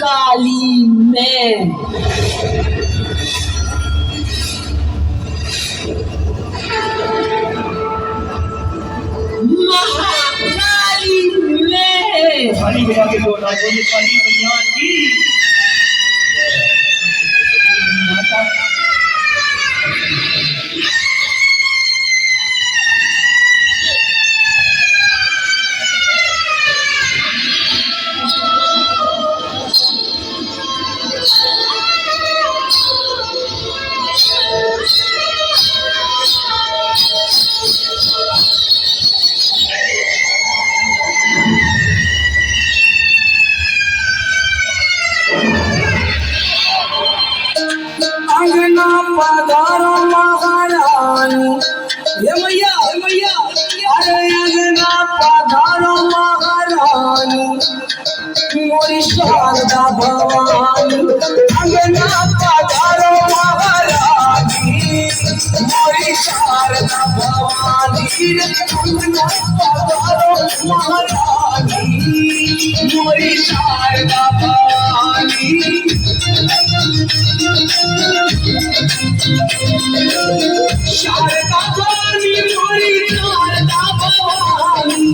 काली मैं महाकाली मैं खाली बेटा के दो ना बोले खाली मैया की माता अंगना पधारो महारानी हे मैया अरे अंगना पधारो महारानी मोरी शारदा भवानी अंगना पधारो महारानी मोरी शारदा भवानी अंगना पधारो महारानी मोरी शारदा भवानी शारदा भवानी मोरी शारदा भवानी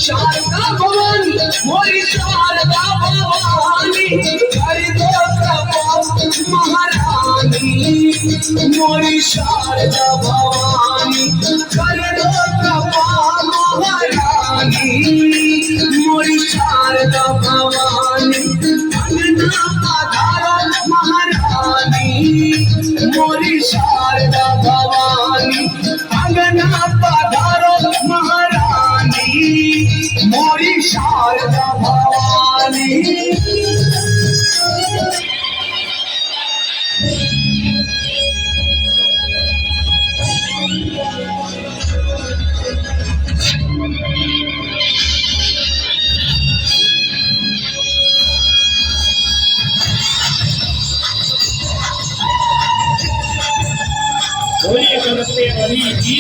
शारदा भवानी मोरी शारदा भवानी कर दो कृपा महारानी मोरी शारदा भवानी कर दो कृपा महारानी मोरी शारदा भवानी अंगना पधारो महारानी मोरी शारदा भवानी अंगना पधारो महारानी मोरी शारदा भवानी बोलिए नमस्ते हरी जी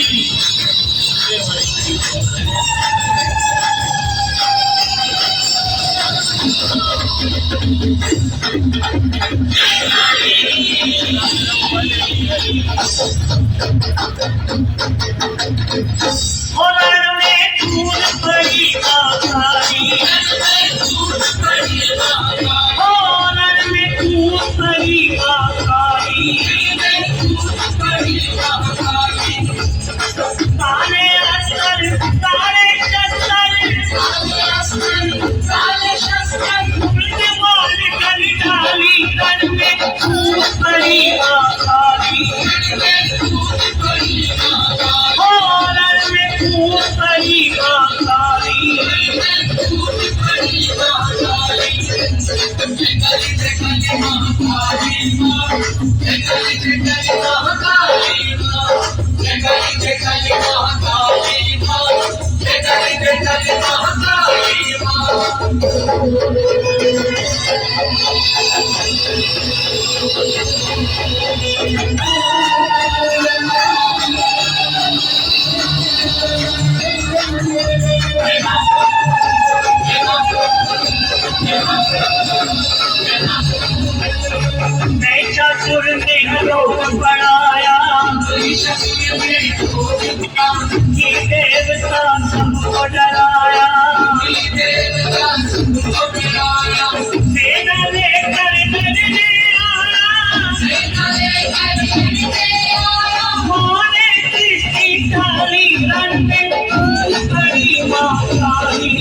बढ़ाया देवता सबको डराया सेना लेकर लड़ने आया मोने सृष्टि काली रण में बड़ी माँ काली